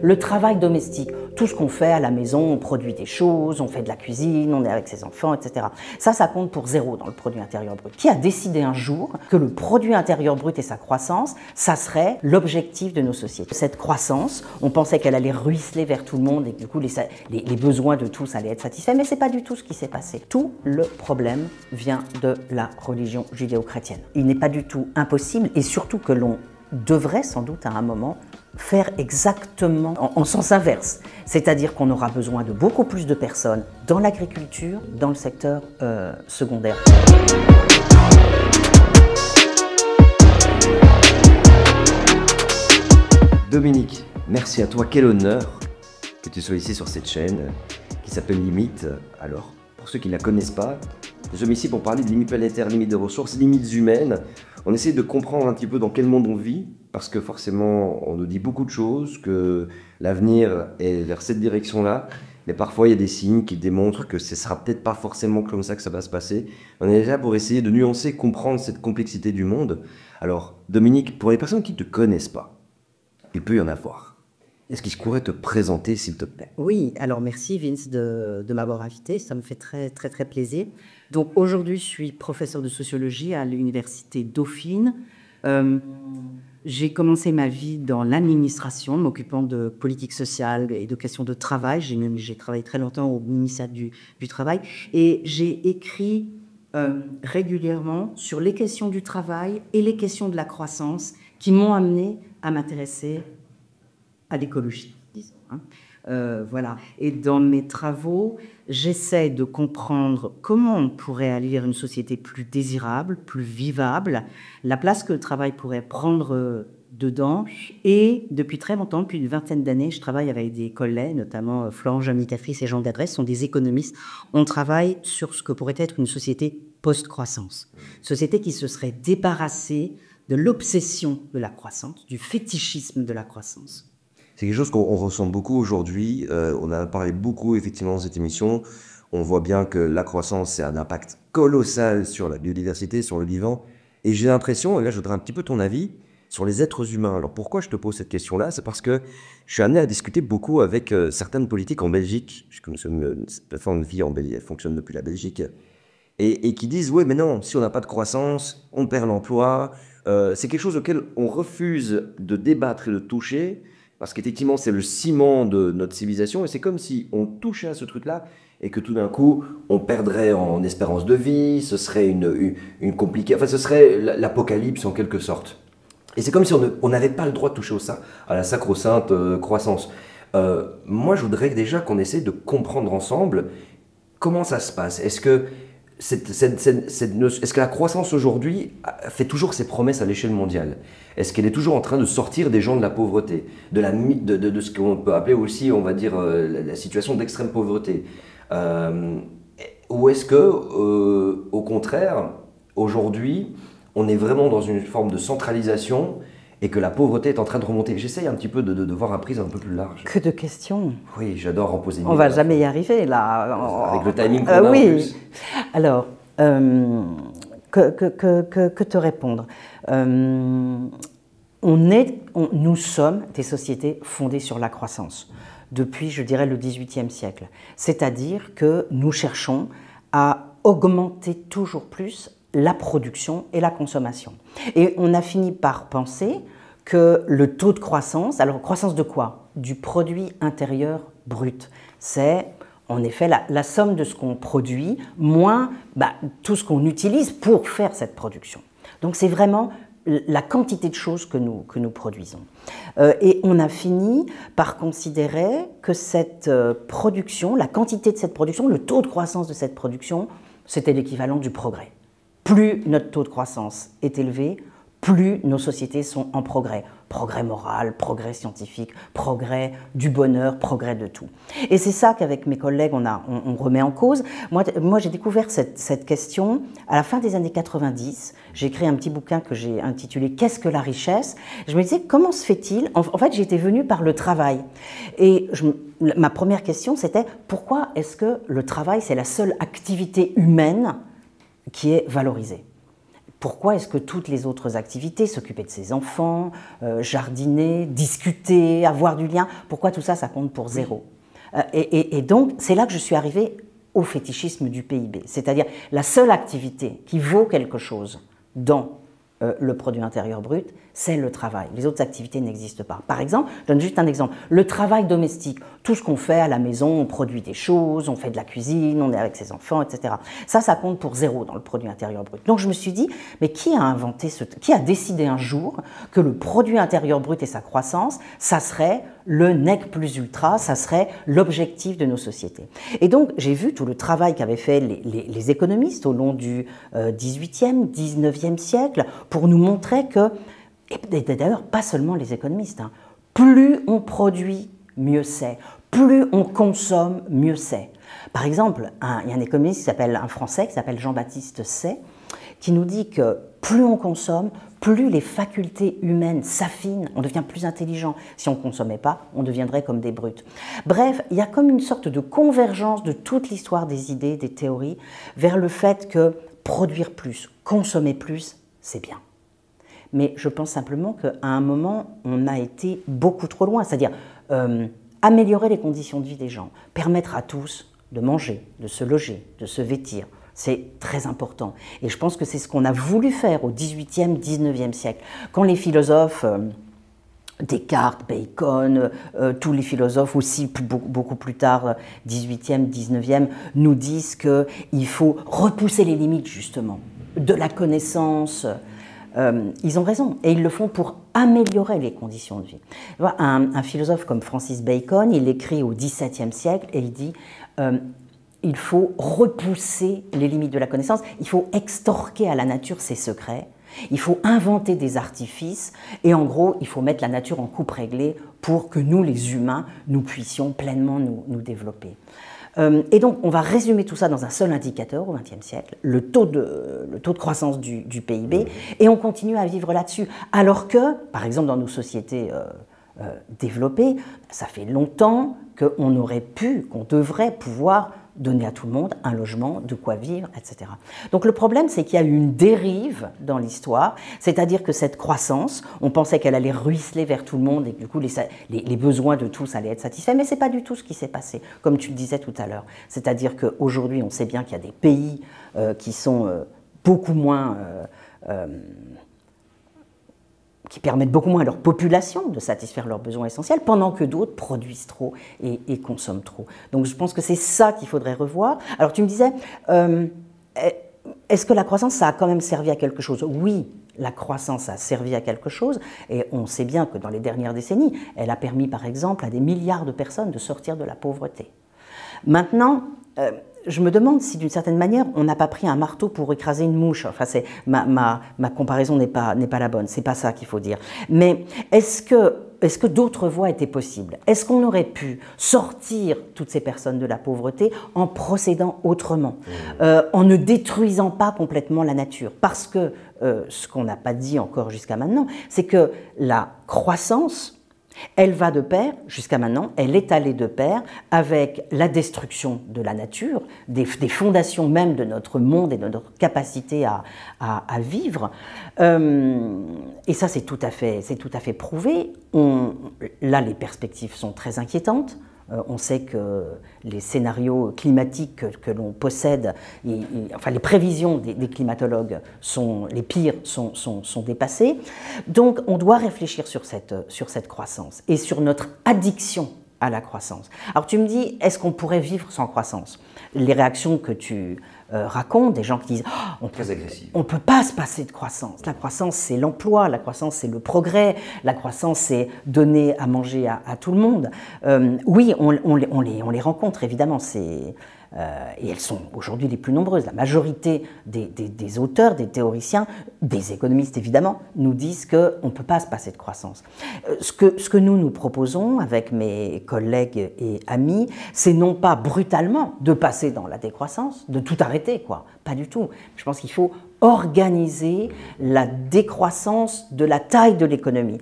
Le travail domestique, tout ce qu'on fait à la maison, on produit des choses, on fait de la cuisine, on est avec ses enfants, etc. Ça compte pour 0 dans le produit intérieur brut. Qui a décidé un jour que le produit intérieur brut et sa croissance, ça serait l'objectif de nos sociétés? Cette croissance, on pensait qu'elle allait ruisseler vers tout le monde et que du coup les besoins de tous allaient être satisfaits, mais c'est pas du tout ce qui s'est passé. Tout le problème vient de la religion judéo-chrétienne. Il n'est pas du tout impossible, et surtout que l'on devrait sans doute à un moment faire exactement en sens inverse. C'est-à-dire qu'on aura besoin de beaucoup plus de personnes dans l'agriculture, dans le secteur secondaire. Dominique, merci à toi, quel honneur que tu sois ici sur cette chaîne qui s'appelle Limite. Alors, pour ceux qui ne la connaissent pas, nous sommes ici pour parler de limites planétaires, limites de ressources, limites humaines. On essaie de comprendre un petit peu dans quel monde on vit, parce que forcément, on nous dit beaucoup de choses, que l'avenir est vers cette direction-là, mais parfois il y a des signes qui démontrent que ce ne sera peut-être pas forcément comme ça que ça va se passer. On est là pour essayer de nuancer, comprendre cette complexité du monde. Alors, Dominique, pour les personnes qui ne te connaissent pas, il peut y en avoir. Est-ce qu'il pourrait te présenter, s'il te plaît? Oui, alors merci Vince de m'avoir invité, ça me fait très plaisir. Donc aujourd'hui, je suis professeur de sociologie à l'université Dauphine. J'ai commencé ma vie dans l'administration, m'occupant de politique sociale et de questions de travail. J'ai travaillé très longtemps au ministère du Travail et j'ai écrit régulièrement sur les questions du travail et les questions de la croissance qui m'ont amené à m'intéresser à l'écologie, disons. Voilà. Et dans mes travaux, j'essaie de comprendre comment on pourrait allier une société plus désirable, plus vivable, la place que le travail pourrait prendre dedans. Et depuis très longtemps, depuis une vingtaine d'années, je travaille avec des collègues, notamment Florent Jamicatrice et Jean Gadresse, sont des économistes. On travaille sur ce que pourrait être une société post-croissance. Société qui se serait débarrassée de l'obsession de la croissance, du fétichisme de la croissance. C'est quelque chose qu'on ressent beaucoup aujourd'hui. On a parlé beaucoup, effectivement, dans cette émission. On voit bien que la croissance, c'est un impact colossal sur la biodiversité, sur le vivant. Et j'ai l'impression, et là, je voudrais un petit peu ton avis, sur les êtres humains. Alors, pourquoi je te pose cette question-là? C'est parce que je suis amené à discuter beaucoup avec certaines politiques en Belgique. Comme une plateforme de vie en Belgique, elle fonctionne depuis la Belgique. Et qui disent, ouais, mais non, si on n'a pas de croissance, on perd l'emploi. C'est quelque chose auquel on refuse de débattre et de toucher. Parce qu'effectivement, c'est le ciment de notre civilisation et c'est comme si on touchait à ce truc-là et que tout d'un coup, on perdrait en espérance de vie, ce serait une compliquée... Enfin, ce serait l'apocalypse en quelque sorte. Et c'est comme si on n'avait pas le droit de toucher à la sacro-sainte croissance. Moi, je voudrais déjà qu'on essaie de comprendre ensemble comment ça se passe. Est-ce que la croissance aujourd'hui fait toujours ses promesses à l'échelle mondiale? Est-ce qu'elle est toujours en train de sortir des gens de la pauvreté, de ce qu'on peut appeler aussi, on va dire, la situation d'extrême pauvreté? Ou est-ce que, au contraire, aujourd'hui, on est vraiment dans une forme de centralisation et que la pauvreté est en train de remonter? J'essaye un petit peu de voir un prisme un peu plus large. Que de questions. Oui, j'adore en poser une. On va jamais y arriver, là. Avec le timing qu'on a oui. en plus. Alors, que te répondre? Nous sommes des sociétés fondées sur la croissance depuis, je dirais, le XVIIIe siècle. C'est-à-dire que nous cherchons à augmenter toujours plus la production et la consommation. Et on a fini par penser que le taux de croissance, alors croissance de quoi? Du produit intérieur brut. C'est en effet la somme de ce qu'on produit moins tout ce qu'on utilise pour faire cette production. Donc c'est vraiment la quantité de choses que nous produisons. Et on a fini par considérer que cette production, la quantité de cette production, le taux de croissance de cette production, c'était l'équivalent du progrès. Plus notre taux de croissance est élevé, plus nos sociétés sont en progrès. Progrès moral, progrès scientifique, progrès du bonheur, progrès de tout. Et c'est ça qu'avec mes collègues, on remet en cause. Moi j'ai découvert cette question à la fin des années 90. J'ai écrit un petit bouquin que j'ai intitulé « Qu'est-ce que la richesse ?» Je me disais, comment se fait-il? En fait, j'étais venue par le travail. Et ma première question, c'était pourquoi est-ce que le travail, c'est la seule activité humaine qui est valorisée? Pourquoi est-ce que toutes les autres activités, s'occuper de ses enfants, jardiner, discuter, avoir du lien, pourquoi tout ça, ça compte pour zéro? Et donc, c'est là que je suis arrivée au fétichisme du PIB, c'est-à-dire la seule activité qui vaut quelque chose dans le produit intérieur brut, c'est le travail. Les autres activités n'existent pas. Par exemple, je donne juste un exemple, le travail domestique, tout ce qu'on fait à la maison, on produit des choses, on fait de la cuisine, on est avec ses enfants, etc. Ça compte pour zéro dans le produit intérieur brut. Donc je me suis dit, mais qui a décidé un jour que le produit intérieur brut et sa croissance, ça serait le nec plus ultra, ça serait l'objectif de nos sociétés. Et donc j'ai vu tout le travail qu'avaient fait les économistes au long du 18e, 19e siècle pour nous montrer que, et d'ailleurs pas seulement les économistes, hein, plus on produit, mieux c'est, plus on consomme, mieux c'est. Par exemple, il y a un économiste un Français qui s'appelle Jean-Baptiste Say, qui nous dit que plus on consomme, plus les facultés humaines s'affinent, on devient plus intelligent. Si on ne consommait pas, on deviendrait comme des brutes. Bref, il y a comme une sorte de convergence de toute l'histoire des idées, des théories, vers le fait que produire plus, consommer plus, c'est bien. Mais je pense simplement qu'à un moment, on a été beaucoup trop loin, c'est-à-dire améliorer les conditions de vie des gens, permettre à tous de manger, de se loger, de se vêtir. C'est très important. Et je pense que c'est ce qu'on a voulu faire au XVIIIe, XIXe siècle. Quand les philosophes, Descartes, Bacon, tous les philosophes aussi beaucoup plus tard, XVIIIe, XIXe, nous disent qu'il faut repousser les limites justement de la connaissance. Ils ont raison, et ils le font pour améliorer les conditions de vie. Un philosophe comme Francis Bacon, il écrit au XVIIe siècle et il dit il faut repousser les limites de la connaissance, il faut extorquer à la nature ses secrets, il faut inventer des artifices, et en gros, il faut mettre la nature en coupe réglée pour que nous, les humains, nous puissions pleinement nous développer. Et donc, on va résumer tout ça dans un seul indicateur au XXe siècle, le taux de croissance du PIB, et on continue à vivre là-dessus. Alors que, par exemple, dans nos sociétés développées, ça fait longtemps qu'on aurait pu, qu'on devrait pouvoir donner à tout le monde un logement, de quoi vivre, etc. Donc le problème, c'est qu'il y a eu une dérive dans l'histoire, c'est-à-dire que cette croissance, on pensait qu'elle allait ruisseler vers tout le monde et que du coup les besoins de tous allaient être satisfaits, mais ce n'est pas du tout ce qui s'est passé, comme tu le disais tout à l'heure. C'est-à-dire qu'aujourd'hui, on sait bien qu'il y a des pays qui sont beaucoup moins... qui permettent beaucoup moins à leur population de satisfaire leurs besoins essentiels, pendant que d'autres produisent trop et consomment trop. Donc je pense que c'est ça qu'il faudrait revoir. Alors tu me disais, est-ce que la croissance, ça a quand même servi à quelque chose? Oui, la croissance a servi à quelque chose, et on sait bien que dans les dernières décennies, elle a permis par exemple à des milliards de personnes de sortir de la pauvreté. Maintenant, je me demande si d'une certaine manière on n'a pas pris un marteau pour écraser une mouche. Enfin, ma comparaison n'est pas la bonne, c'est pas ça qu'il faut dire. Mais est-ce que d'autres voies étaient possibles? Est-ce qu'on aurait pu sortir toutes ces personnes de la pauvreté en procédant autrement, en ne détruisant pas complètement la nature? Parce que ce qu'on n'a pas dit encore jusqu'à maintenant, c'est que la croissance, elle va de pair, jusqu'à maintenant, elle est allée de pair avec la destruction de la nature, des fondations même de notre monde et de notre capacité à vivre. Et ça, c'est tout à fait prouvé. Là, les perspectives sont très inquiétantes. On sait que les scénarios climatiques que l'on possède, enfin les prévisions des climatologues, les pires, sont dépassées. Donc on doit réfléchir sur cette croissance et sur notre addiction à la croissance. Alors tu me dis, est-ce qu'on pourrait vivre sans croissance? Les réactions que tu racontes, des gens qui disent oh, on ne peut pas se passer de croissance. La croissance, c'est l'emploi, la croissance, c'est le progrès, la croissance, c'est donner à manger à tout le monde. Oui, on les rencontre, évidemment, et elles sont aujourd'hui les plus nombreuses. La majorité des auteurs, des théoriciens, des économistes évidemment, nous disent qu'on ne peut pas se passer de croissance. Ce que nous proposons avec mes collègues et amis, c'est non pas brutalement de passer dans la décroissance, de tout arrêter, quoi. Pas du tout. Je pense qu'il faut organiser la décroissance de la taille de l'économie,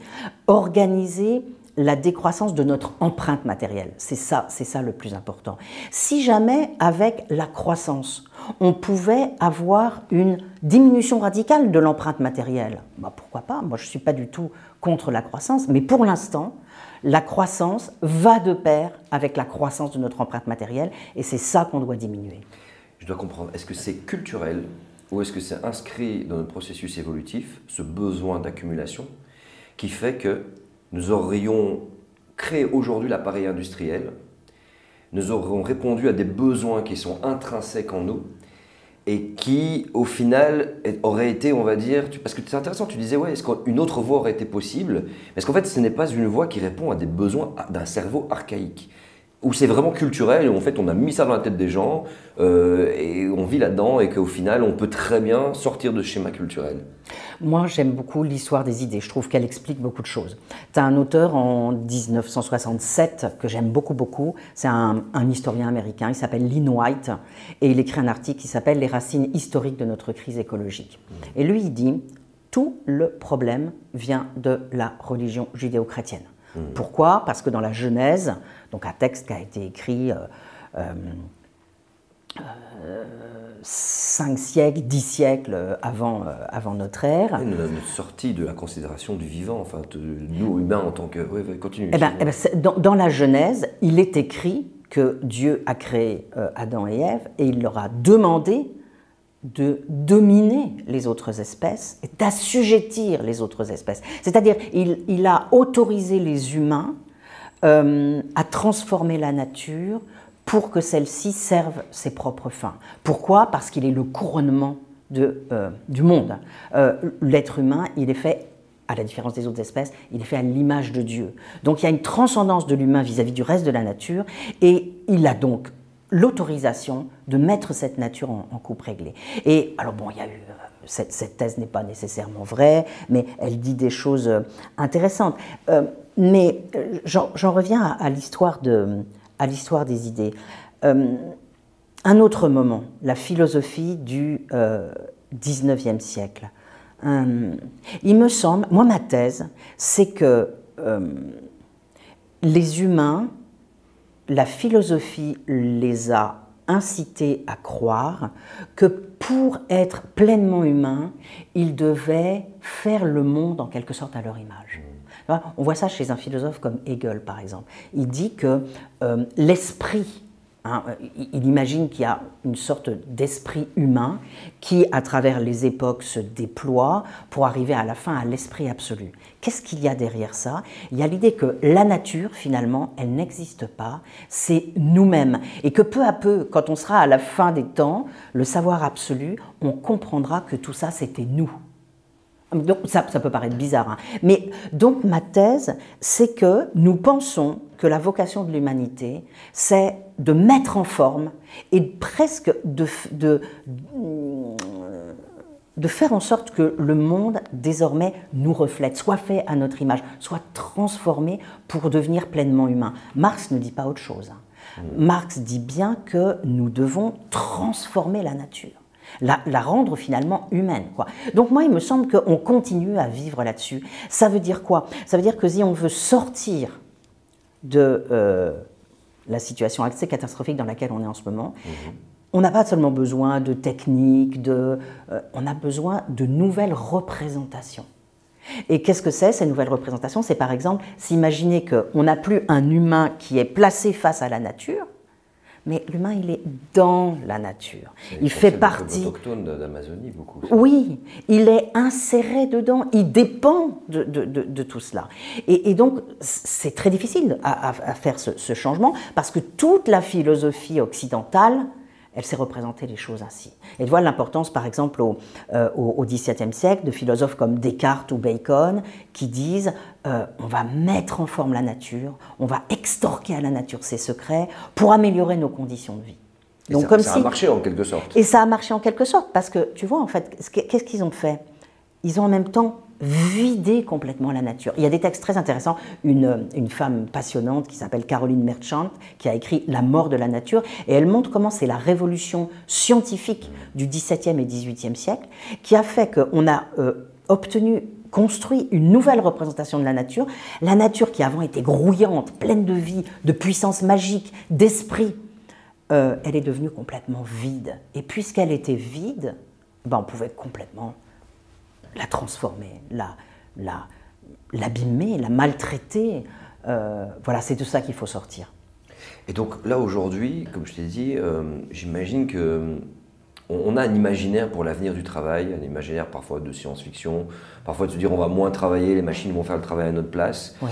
organiser la décroissance de notre empreinte matérielle. C'est ça le plus important. Si jamais, avec la croissance, on pouvait avoir une diminution radicale de l'empreinte matérielle, bah pourquoi pas? Moi, je ne suis pas du tout contre la croissance, mais pour l'instant, la croissance va de pair avec la croissance de notre empreinte matérielle, et c'est ça qu'on doit diminuer. Je dois comprendre, est-ce que c'est culturel ou est-ce que c'est inscrit dans notre processus évolutif, ce besoin d'accumulation, qui fait que nous aurions créé aujourd'hui l'appareil industriel, nous aurions répondu à des besoins qui sont intrinsèques en nous et qui, au final, auraient été, on va dire, parce que c'est intéressant, tu disais, ouais, est-ce qu'une autre voie aurait été possible? Parce qu'en fait, ce n'est pas une voie qui répond à des besoins d'un cerveau archaïque, où c'est vraiment culturel, et en fait, on a mis ça dans la tête des gens, et on vit là-dedans, et qu'au final, on peut très bien sortir de ce schéma culturel. Moi, j'aime beaucoup l'histoire des idées. Je trouve qu'elle explique beaucoup de choses. Tu as un auteur en 1967 que j'aime beaucoup. C'est un historien américain. Il s'appelle Lynn White et il écrit un article qui s'appelle « Les racines historiques de notre crise écologique ». Et lui, il dit « Tout le problème vient de la religion judéo-chrétienne ». Pourquoi? Parce que dans la Genèse, donc un texte qui a été écrit 5 siècles, 10 siècles avant notre ère. Notre sortie de la considération du vivant, enfin, de nous humains en tant que... Oui, continue. Dans la Genèse, il est écrit que Dieu a créé Adam et Ève et il leur a demandé de dominer les autres espèces et d'assujettir les autres espèces. C'est-à-dire, il a autorisé les humains à transformer la nature pour que celle-ci serve ses propres fins. Pourquoi? Parce qu'il est le couronnement du monde. L'être humain, il est fait, à la différence des autres espèces, il est fait à l'image de Dieu. Donc il y a une transcendance de l'humain vis-à-vis du reste de la nature, et il a donc l'autorisation de mettre cette nature en coupe réglée. Et alors bon, il y a eu... Cette thèse n'est pas nécessairement vraie, mais elle dit des choses intéressantes. Mais j'en reviens à l'histoire des idées. Un autre moment, la philosophie du 19e siècle. Il me semble, moi ma thèse, c'est que les humains, la philosophie les a incités à croire que pour être pleinement humains, ils devaient faire le monde en quelque sorte à leur image. On voit ça chez un philosophe comme Hegel, par exemple. Il dit que l'esprit, il imagine qu'il y a une sorte d'esprit humain qui, à travers les époques, se déploie pour arriver à la fin à l'esprit absolu. Qu'est-ce qu'il y a derrière ça? Il y a l'idée que la nature, finalement, elle n'existe pas, c'est nous-mêmes. Et que peu à peu, quand on sera à la fin des temps, le savoir absolu, on comprendra que tout ça, c'était nous. Donc, ça peut paraître bizarre, hein. Mais donc ma thèse, c'est que nous pensons que la vocation de l'humanité, c'est de mettre en forme et presque de faire en sorte que le monde, désormais, nous reflète, soit fait à notre image, soit transformé pour devenir pleinement humain. Marx ne dit pas autre chose, hein. Marx dit bien que nous devons transformer la nature. La rendre finalement humaine, quoi. Donc moi, il me semble qu'on continue à vivre là-dessus. Ça veut dire quoi? Ça veut dire que si on veut sortir de la situation assez catastrophique dans laquelle on est en ce moment, on n'a pas seulement besoin de techniques, on a besoin de nouvelles représentations. Et qu'est-ce que c'est, ces nouvelles représentations? C'est par exemple s'imaginer qu'on n'a plus un humain qui est placé face à la nature, mais l'humain, il est dans la nature. Il fait partie... autochtone d'Amazonie, beaucoup. Oui, il est inséré dedans, il dépend de tout cela. Et donc, c'est très difficile à faire ce changement, parce que toute la philosophie occidentale, elle s'est représentée les choses ainsi. Et tu vois l'importance, par exemple, au XVIIe siècle, de philosophes comme Descartes ou Bacon, qui disent on va mettre en forme la nature, on va extorquer à la nature ses secrets pour améliorer nos conditions de vie. Donc, ça a marché en quelque sorte. Et ça a marché en quelque sorte, parce que, tu vois, en fait, qu'est-ce qu'ils ont fait? Ils ont en même temps vidé complètement la nature. Il y a des textes très intéressants. Une femme passionnante qui s'appelle Caroline Merchant, qui a écrit La mort de la nature, et elle montre comment c'est la révolution scientifique du XVIIe et XVIIIe siècle qui a fait qu'on a obtenu construit une nouvelle représentation de la nature qui avant était grouillante, pleine de vie, de puissance magique, d'esprit, elle est devenue complètement vide. Et puisqu'elle était vide, on pouvait complètement la transformer, l'abîmer, la maltraiter. Voilà, c'est de ça qu'il faut sortir. Et donc là aujourd'hui, comme je t'ai dit, j'imagine que on a un imaginaire pour l'avenir du travail, un imaginaire parfois de science-fiction, parfois de se dire on va moins travailler, les machines vont faire le travail à notre place. Oui.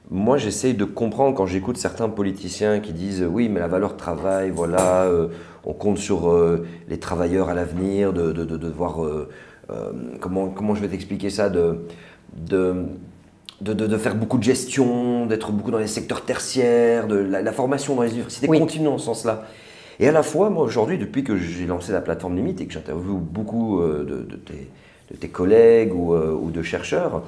Moi, j'essaye de comprendre quand j'écoute certains politiciens qui disent oui, mais la valeur travail, voilà, on compte sur les travailleurs à l'avenir, de voir comment je vais t'expliquer ça, de faire beaucoup de gestion, d'être beaucoup dans les secteurs tertiaires, de la formation dans les universités continue dans ce sens-là. Et à la fois, moi aujourd'hui, depuis que j'ai lancé la plateforme Limite et que j'interviewe beaucoup de tes collègues ou de chercheurs,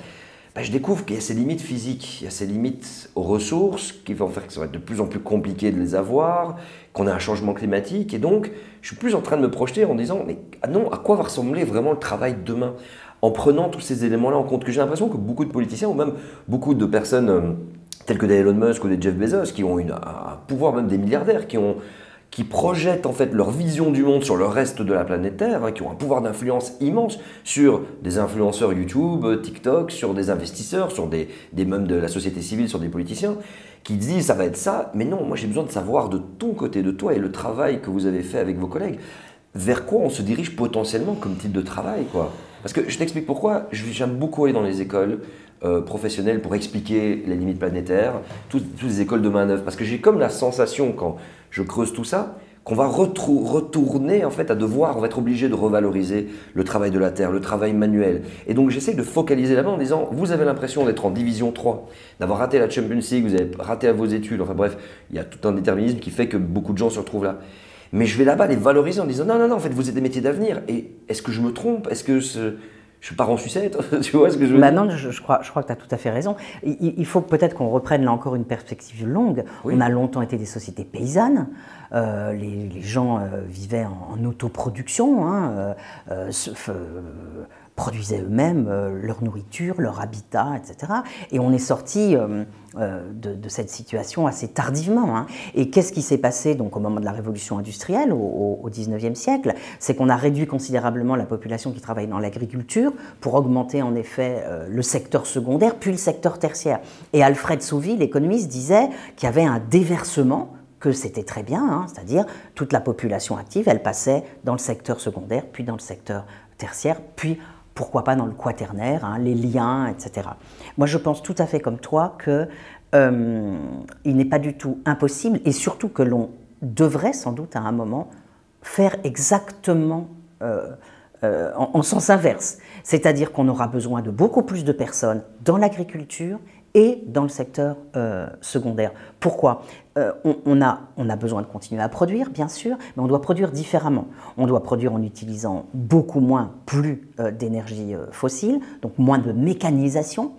je découvre qu'il y a ces limites physiques, il y a ces limites aux ressources qui vont faire que ça va être de plus en plus compliqué de les avoir, qu'on a un changement climatique. Et donc, je suis plus en train de me projeter en disant, mais non, à quoi va ressembler vraiment le travail demain ? En prenant tous ces éléments-là en compte, que j'ai l'impression que beaucoup de politiciens ou même beaucoup de personnes telles que des Elon Musk ou des Jeff Bezos, qui ont un pouvoir, même des milliardaires, qui projettent en fait leur vision du monde sur le reste de la planète Terre, qui ont un pouvoir d'influence immense sur des influenceurs YouTube, TikTok, sur des investisseurs, sur des membres de la société civile, sur des politiciens, qui disent ça va être ça, mais non, moi j'ai besoin de savoir de ton côté, de toi et le travail que vous avez fait avec vos collègues, vers quoi on se dirige potentiellement comme type de travail, quoi. Parce que je t'explique pourquoi, j'aime beaucoup aller dans les écoles professionnelles pour expliquer les limites planétaires, toutes les écoles de main-d'œuvre, parce que j'ai comme la sensation, quand je creuse tout ça, qu'on va retourner en fait à devoir, on va être obligé de revaloriser le travail de la terre, le travail manuel. Et donc j'essaie de focaliser là-bas en disant, vous avez l'impression d'être en division 3, d'avoir raté la Champions League, vous avez raté vos études, enfin bref, il y a tout un déterminisme qui fait que beaucoup de gens se retrouvent là. Mais je vais là-bas les valoriser en disant, non, en fait vous êtes des métiers d'avenir. Et est-ce que je me trompe ? Est-ce que je pars en sucette? Tu vois ce que je veux dire? Non, je crois que tu as tout à fait raison. Il faut peut-être qu'on reprenne là encore une perspective longue. Oui. On a longtemps été des sociétés paysannes. Les gens vivaient en autoproduction, produisaient eux-mêmes leur nourriture, leur habitat, etc. Et on est sorti de cette situation assez tardivement. Et qu'est-ce qui s'est passé donc, au moment de la révolution industrielle, au XIXe siècle? C'est qu'on a réduit considérablement la population qui travaille dans l'agriculture pour augmenter en effet le secteur secondaire, puis le secteur tertiaire. Et Alfred Sauvy, l'économiste, disait qu'il y avait un déversement, que c'était très bien, c'est-à-dire toute la population active, elle passait dans le secteur secondaire, puis dans le secteur tertiaire, puis pourquoi pas dans le quaternaire, les liens, etc. Moi, je pense tout à fait comme toi qu'il n'est pas du tout impossible, et surtout que l'on devrait sans doute à un moment faire exactement en sens inverse. C'est-à-dire qu'on aura besoin de beaucoup plus de personnes dans l'agriculture et dans le secteur secondaire. Pourquoi ? On a besoin de continuer à produire, bien sûr, mais on doit produire différemment. On doit produire en utilisant beaucoup moins, plus d'énergie fossile, donc moins de mécanisation,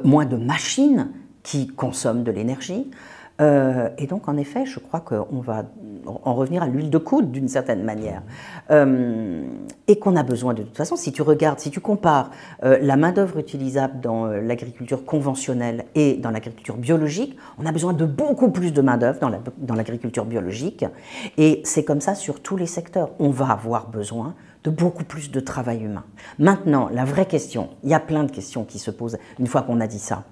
moins de machines qui consomment de l'énergie. Et donc, en effet, je crois qu'on va en revenir à l'huile de coude d'une certaine manière. Et qu'on a besoin de toute façon, si tu compares la main-d'œuvre utilisable dans l'agriculture conventionnelle et dans l'agriculture biologique, on a besoin de beaucoup plus de main-d'œuvre dans l'agriculture biologique. Et c'est comme ça sur tous les secteurs. On va avoir besoin de beaucoup plus de travail humain. Maintenant, la vraie question, il y a plein de questions qui se posent une fois qu'on a dit ça.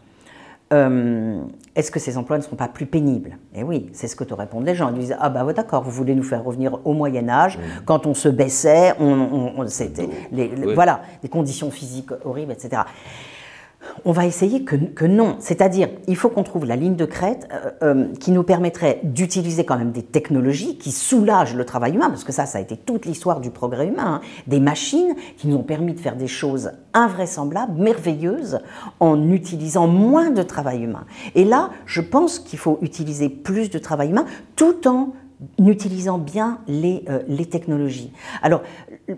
Est-ce que ces emplois ne seront pas plus pénibles? Et oui, c'est ce que te répondent les gens. Ils disent, ah bah ouais, d'accord, vous voulez nous faire revenir au Moyen-Âge, quand on se baissait, c'était voilà, des conditions physiques horribles, etc. On va essayer que non. C'est-à-dire, il faut qu'on trouve la ligne de crête qui nous permettrait d'utiliser quand même des technologies qui soulagent le travail humain, parce que ça a été toute l'histoire du progrès humain, des machines qui nous ont permis de faire des choses invraisemblables, merveilleuses, en utilisant moins de travail humain. Et là, je pense qu'il faut utiliser plus de travail humain, tout en utilisant bien les technologies. Alors,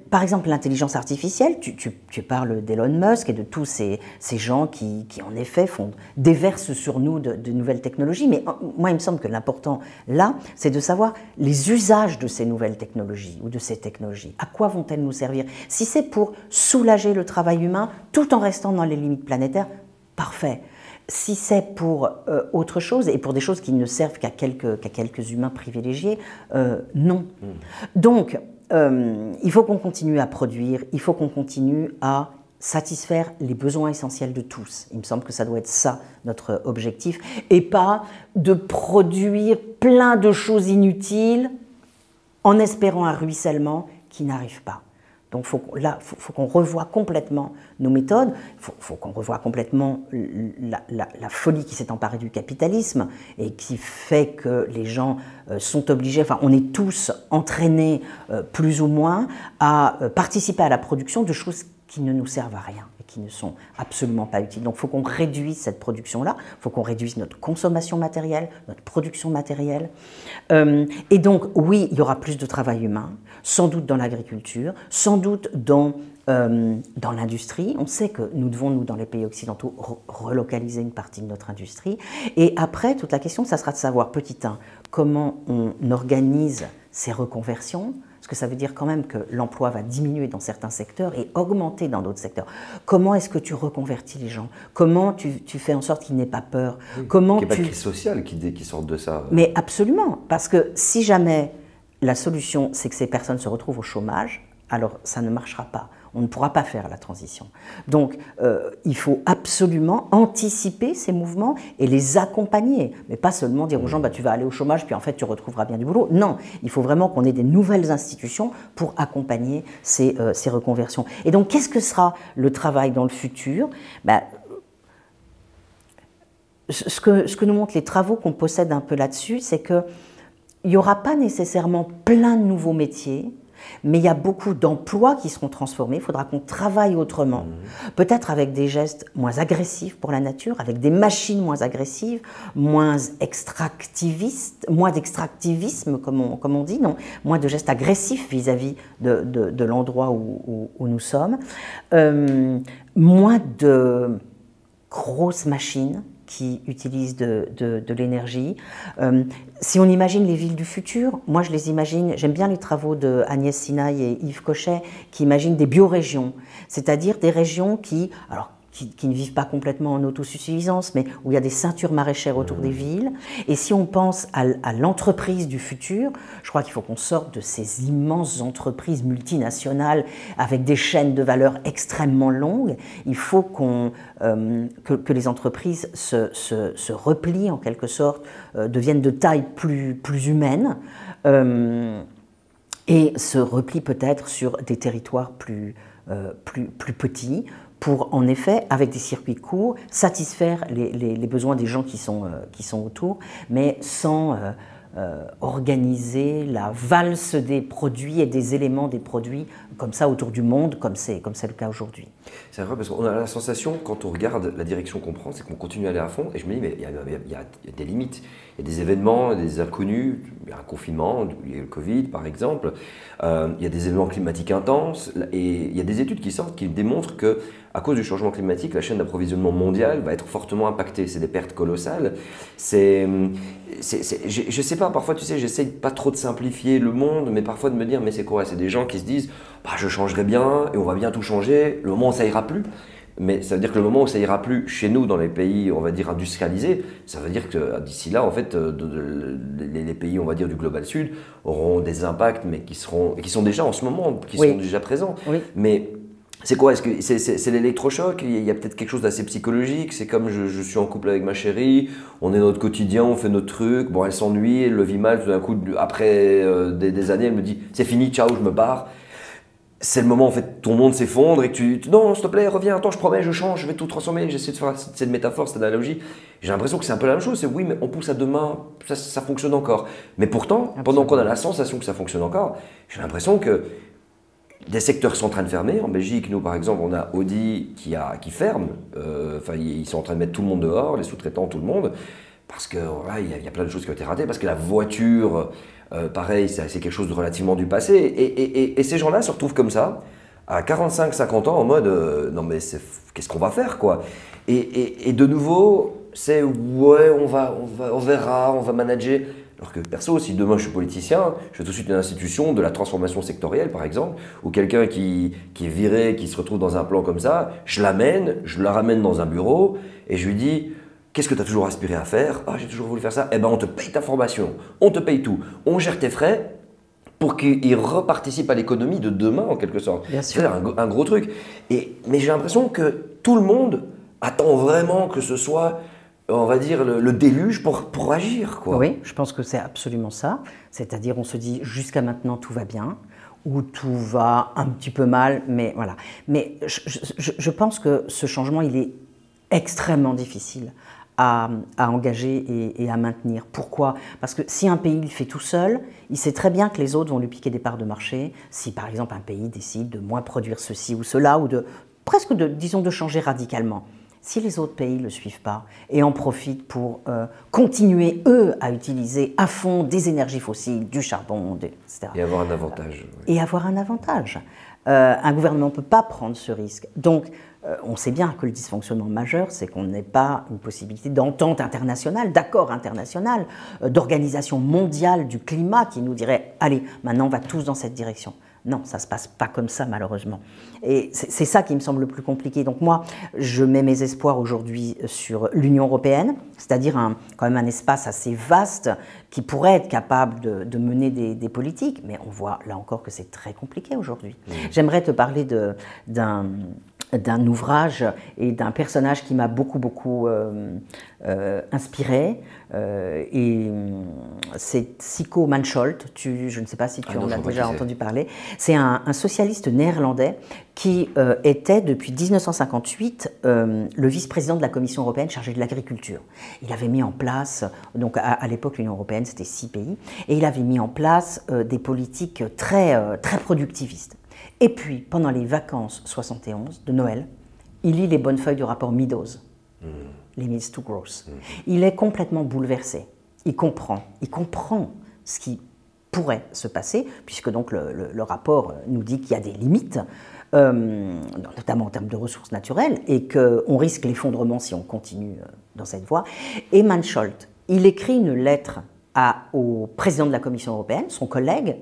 par exemple, l'intelligence artificielle, tu parles d'Elon Musk et de tous ces gens qui, en effet, déversent sur nous de nouvelles technologies. Mais moi, il me semble que l'important, là, c'est de savoir les usages de ces nouvelles technologies ou de ces technologies. À quoi vont-elles nous servir? Si c'est pour soulager le travail humain, tout en restant dans les limites planétaires, parfait. Si c'est pour autre chose, et pour des choses qui ne servent qu'à quelques humains privilégiés, non. Donc, il faut qu'on continue à produire, il faut qu'on continue à satisfaire les besoins essentiels de tous. Il me semble que ça doit être ça, notre objectif, et pas de produire plein de choses inutiles en espérant un ruissellement qui n'arrive pas. Donc là, il faut qu'on revoie complètement nos méthodes, il faut qu'on revoie complètement la folie qui s'est emparée du capitalisme et qui fait que les gens sont obligés, enfin on est tous entraînés plus ou moins à participer à la production de choses qui ne nous servent à rien et qui ne sont absolument pas utiles. Donc il faut qu'on réduise cette production-là, il faut qu'on réduise notre consommation matérielle, notre production matérielle. Et donc oui, il y aura plus de travail humain, sans doute dans l'agriculture, sans doute dans l'industrie. On sait que nous devons, nous, dans les pays occidentaux, relocaliser une partie de notre industrie. Et après, toute la question, ça sera de savoir, petit 1, comment on organise ces reconversions, parce que ça veut dire quand même que l'emploi va diminuer dans certains secteurs et augmenter dans d'autres secteurs. Comment est-ce que tu reconvertis les gens? Comment tu fais en sorte qu'ils n'aient pas peur? Oui, Comment qu'il n'y ait pas de crise sociale qui sorte de ça. Mais absolument, parce que si jamais la solution, c'est que ces personnes se retrouvent au chômage, alors ça ne marchera pas. On ne pourra pas faire la transition. Donc, il faut absolument anticiper ces mouvements et les accompagner. Mais pas seulement dire aux gens, bah, tu vas aller au chômage, puis en fait, tu retrouveras bien du boulot. Non, il faut vraiment qu'on ait des nouvelles institutions pour accompagner ces reconversions. Et donc, qu'est-ce que sera le travail dans le futur? Ben, ce que nous montrent les travaux qu'on possède un peu là-dessus, c'est qu'il n'y aura pas nécessairement plein de nouveaux métiers, mais il y a beaucoup d'emplois qui seront transformés. Il faudra qu'on travaille autrement, peut-être avec des gestes moins agressifs pour la nature, avec des machines moins agressives, moins d'extractivisme, comme on dit, non, moins de gestes agressifs vis-à-vis de l'endroit où nous sommes, moins de grosses machines qui utilisent de l'énergie. Si on imagine les villes du futur, moi je les imagine, j'aime bien les travaux de Agnès Sinaï et Yves Cochet qui imaginent des biorégions, c'est-à-dire des régions qui ne vivent pas complètement en autosuffisance, mais où il y a des ceintures maraîchères autour des villes. Et si on pense à l'entreprise du futur, je crois qu'il faut qu'on sorte de ces immenses entreprises multinationales avec des chaînes de valeur extrêmement longues. Il faut que les entreprises se replient en quelque sorte, deviennent de taille plus humaine et se replient peut-être sur des territoires plus petits, pour, en effet, avec des circuits courts, satisfaire les besoins des gens qui sont autour, mais sans organiser la valse des produits et des éléments des produits comme ça autour du monde, comme c'est le cas aujourd'hui. C'est vrai parce qu'on a la sensation, quand on regarde la direction qu'on prend, c'est qu'on continue à aller à fond. Et je me dis, mais il y a des limites. Il y a des événements, des inconnus. Il y a un confinement, il y a eu le Covid par exemple. Il y a des événements climatiques intenses. Et il y a des études qui sortent qui démontrent que, à cause du changement climatique, la chaîne d'approvisionnement mondiale va être fortement impactée. C'est des pertes colossales. Je sais pas, parfois tu sais, j'essaye pas trop de simplifier le monde, mais parfois de me dire, mais c'est quoi? C'est des gens qui se disent, bah, je changerai bien et on va bien tout changer, le moment où ça ira plus. Mais ça veut dire que le moment où ça ira plus chez nous, dans les pays, on va dire, industrialisés, ça veut dire que d'ici là, en fait, les pays, on va dire, du Global Sud auront des impacts, mais qui sont déjà en ce moment, qui sont déjà présents. Oui. Mais c'est quoi? Est-ce que c'est l'électrochoc? Il y a peut-être quelque chose d'assez psychologique. C'est comme je suis en couple avec ma chérie, on est dans notre quotidien, on fait notre truc. Bon, elle s'ennuie, elle le vit mal. Tout d'un coup, après des années, elle me dit c'est fini, ciao, je me barre. C'est le moment en fait, ton monde s'effondre et que tu non, s'il te plaît, reviens, attends, je promets, je change, je vais tout transformer. J'essaie de faire cette métaphore, cette analogie. J'ai l'impression que c'est un peu la même chose. C'est oui, mais on pousse à demain, ça fonctionne encore. Mais pourtant, absolument, pendant qu'on a la sensation que ça fonctionne encore, j'ai l'impression que des secteurs sont en train de fermer. En Belgique, nous, par exemple, on a Audi qui ferme. Ils sont en train de mettre tout le monde dehors, les sous-traitants, tout le monde. parce que voilà, il y a plein de choses qui ont été ratées, parce que la voiture, pareil, c'est quelque chose de relativement du passé. Et ces gens-là se retrouvent comme ça, à 45-50 ans, en mode non mais qu'est-ce qu'on va faire quoi? Et de nouveau, c'est ouais, on verra, on va manager. Alors que perso, si demain je suis politicien, je fais tout de suite une institution de la transformation sectorielle, par exemple, ou quelqu'un qui est viré, qui se retrouve dans un plan comme ça, je la ramène dans un bureau et je lui dis qu'est-ce que tu as toujours aspiré à faire? Ah, j'ai toujours voulu faire ça. Eh ben, on te paye ta formation, on te paye tout, on gère tes frais pour qu'ils reparticipent à l'économie de demain, en quelque sorte. C'est un gros truc. Mais j'ai l'impression que tout le monde attend vraiment que ce soit, on va dire, le déluge pour agir, quoi. Oui, je pense que c'est absolument ça. C'est-à-dire, on se dit, jusqu'à maintenant, tout va bien, ou tout va un petit peu mal, mais voilà. Mais je pense que ce changement, il est extrêmement difficile à engager et à maintenir. Pourquoi? Parce que si un pays le fait tout seul, il sait très bien que les autres vont lui piquer des parts de marché. Si par exemple un pays décide de moins produire ceci ou cela, ou disons, de changer radicalement. Si les autres pays ne le suivent pas et en profitent pour continuer, eux, à utiliser à fond des énergies fossiles, du charbon, etc. Et avoir un avantage. Et avoir un avantage. Un gouvernement ne peut pas prendre ce risque. Donc, on sait bien que le dysfonctionnement majeur, c'est qu'on n'ait pas une possibilité d'entente internationale, d'accord international, d'organisation mondiale du climat qui nous dirait « Allez, maintenant on va tous dans cette direction ». Non, ça ne se passe pas comme ça, malheureusement. Et c'est ça qui me semble le plus compliqué. Donc moi, je mets mes espoirs aujourd'hui sur l'Union européenne, c'est-à-dire quand même un espace assez vaste qui pourrait être capable de mener des politiques. Mais on voit là encore que c'est très compliqué aujourd'hui. J'aimerais te parler d'un ouvrage et d'un personnage qui m'a beaucoup inspiré. C'est Sico Mansholt. Je ne sais pas si tu en as déjà entendu parler. C'est un socialiste néerlandais qui était depuis 1958 le vice-président de la Commission européenne chargé de l'agriculture. Il avait mis en place, donc à l'époque l'Union européenne c'était 6 pays, et il avait mis en place des politiques très productivistes. Et puis, pendant les vacances 71 de Noël, il lit les bonnes feuilles du rapport Meadows, les Mills to Growth. Il est complètement bouleversé. Il comprend ce qui pourrait se passer, puisque donc le rapport nous dit qu'il y a des limites, notamment en termes de ressources naturelles, et qu'on risque l'effondrement si on continue dans cette voie. Et Mansholt, il écrit une lettre au président de la Commission européenne, son collègue,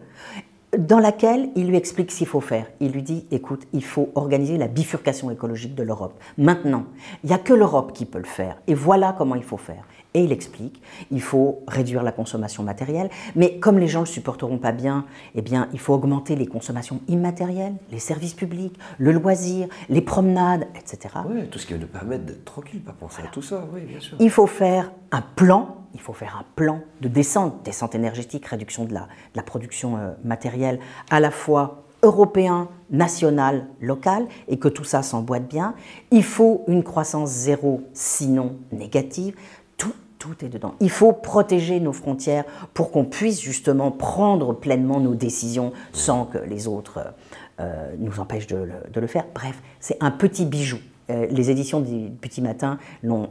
dans laquelle il lui explique ce qu'il faut faire. Il lui dit, écoute, il faut organiser la bifurcation écologique de l'Europe. Maintenant, il n'y a que l'Europe qui peut le faire. Et voilà comment il faut faire. Et il explique, il faut réduire la consommation matérielle, mais comme les gens ne le supporteront pas bien, eh bien, il faut augmenter les consommations immatérielles, les services publics, le loisir, les promenades, etc. Oui, tout ce qui va nous permettre d'être tranquille, pas penser à tout ça, oui, bien sûr. Il faut faire un plan de descente énergétique, réduction de la production matérielle, à la fois européen, national, local, et que tout ça s'emboîte bien. Il faut une croissance zéro, sinon négative. Tout est dedans. Il faut protéger nos frontières pour qu'on puisse justement prendre pleinement nos décisions sans que les autres nous empêchent de le faire. Bref, c'est un petit bijou. Les éditions du Petit Matin l'ont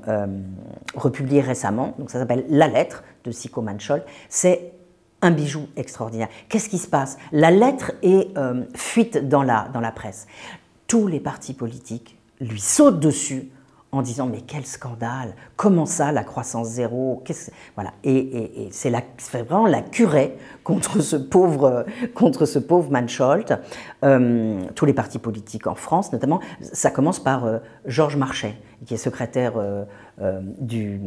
republié récemment, donc ça s'appelle La Lettre de Sico Mansholt. C'est un bijou extraordinaire. Qu'est-ce qui se passe? La lettre est fuite dans la presse. Tous les partis politiques lui sautent dessus en disant mais quel scandale, comment ça la croissance zéro, voilà. Et c'est vraiment la curée contre ce pauvre Mansholt. Tous les partis politiques en France notamment, ça commence par Georges Marchais qui est secrétaire du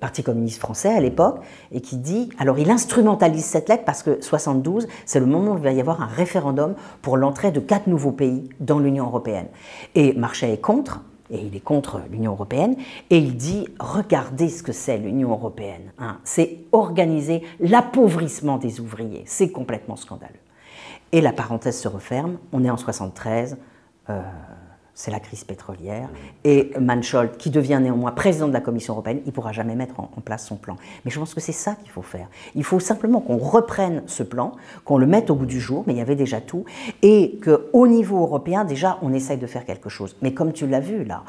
Parti communiste français à l'époque et qui dit, alors il instrumentalise cette lettre parce que 72 c'est le moment où il va y avoir un référendum pour l'entrée de 4 nouveaux pays dans l'Union européenne et Marchais est contre. Et il est contre l'Union européenne, et il dit « Regardez ce que c'est l'Union européenne, hein. C'est organiser l'appauvrissement des ouvriers, c'est complètement scandaleux. » Et la parenthèse se referme, on est en 73, c'est la crise pétrolière, et Mansholt, qui devient néanmoins président de la Commission européenne, il ne pourra jamais mettre en place son plan. Mais je pense que c'est ça qu'il faut faire. Il faut simplement qu'on reprenne ce plan, qu'on le mette au goût du jour, mais il y avait déjà tout, et qu'au niveau européen, déjà, on essaye de faire quelque chose. Mais comme tu l'as vu, là,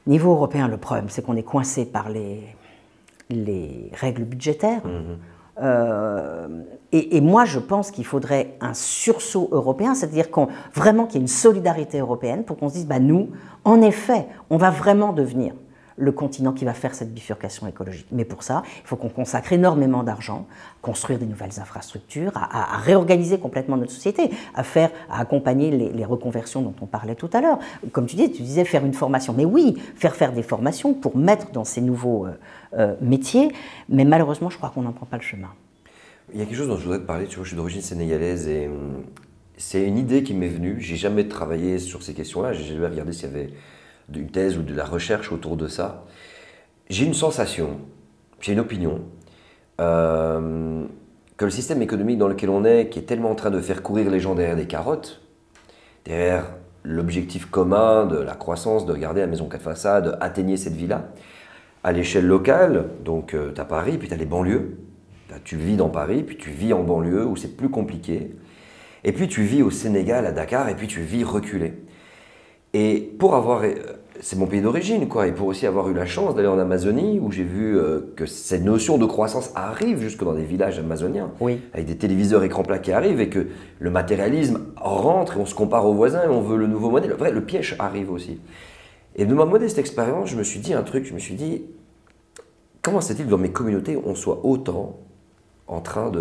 au niveau européen, le problème, c'est qu'on est coincé par les règles budgétaires. Et moi, je pense qu'il faudrait un sursaut européen, c'est-à-dire vraiment qu'il y ait une solidarité européenne pour qu'on se dise, bah, nous, en effet, on va vraiment devenir le continent qui va faire cette bifurcation écologique. Mais pour ça, il faut qu'on consacre énormément d'argent, construire des nouvelles infrastructures, à réorganiser complètement notre société, à accompagner les reconversions dont on parlait tout à l'heure. Comme tu disais faire une formation. Mais oui, faire des formations pour mettre dans ces nouveaux métiers. Mais malheureusement, je crois qu'on n'en prend pas le chemin. Il y a quelque chose dont je voudrais te parler. Tu vois, je suis d'origine sénégalaise et c'est une idée qui m'est venue. J'ai jamais travaillé sur ces questions-là. J'ai jamais regardé s'il y avait d'une thèse ou de la recherche autour de ça. J'ai une sensation, j'ai une opinion, que le système économique dans lequel on est, qui est tellement en train de faire courir les gens derrière des carottes, derrière l'objectif commun de la croissance, de regarder la maison 4 façades, atteigner cette vie-là, à l'échelle locale, donc tu as Paris, puis tu as les banlieues, tu vis dans Paris, puis tu vis en banlieue où c'est plus compliqué, et puis tu vis au Sénégal, à Dakar, et puis tu vis reculé. Et pour avoir, c'est mon pays d'origine, quoi, et pour aussi avoir eu la chance d'aller en Amazonie, où j'ai vu que cette notion de croissance arrive jusque dans des villages amazoniens, oui, avec des téléviseurs écran plat qui arrivent, et que le matérialisme rentre, et on se compare aux voisins, et on veut le nouveau modèle. Vrai, le piège arrive aussi. Et de ma modeste expérience, je me suis dit un truc, je me suis dit, comment c'est-il que dans mes communautés, on soit autant en train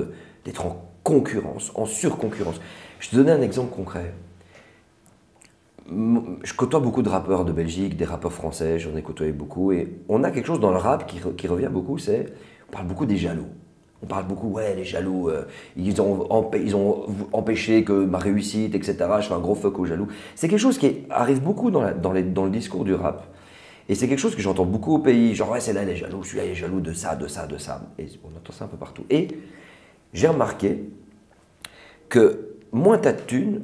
d'être en concurrence, en surconcurrence. Je te donnais un exemple concret. Je côtoie beaucoup de rappeurs de Belgique, des rappeurs français, j'en ai côtoyé beaucoup, et on a quelque chose dans le rap qui revient beaucoup, on parle beaucoup des jaloux. On parle beaucoup, ouais, les jaloux, ils ont empêché que ma réussite, etc. Je fais un gros fuck aux jaloux. C'est quelque chose qui arrive beaucoup dans le discours du rap. Et c'est quelque chose que j'entends beaucoup au pays, genre, ouais, c'est là les jaloux, celui-là il est jaloux de ça, de ça, de ça. Et on entend ça un peu partout. Et j'ai remarqué que moins t'as de thunes,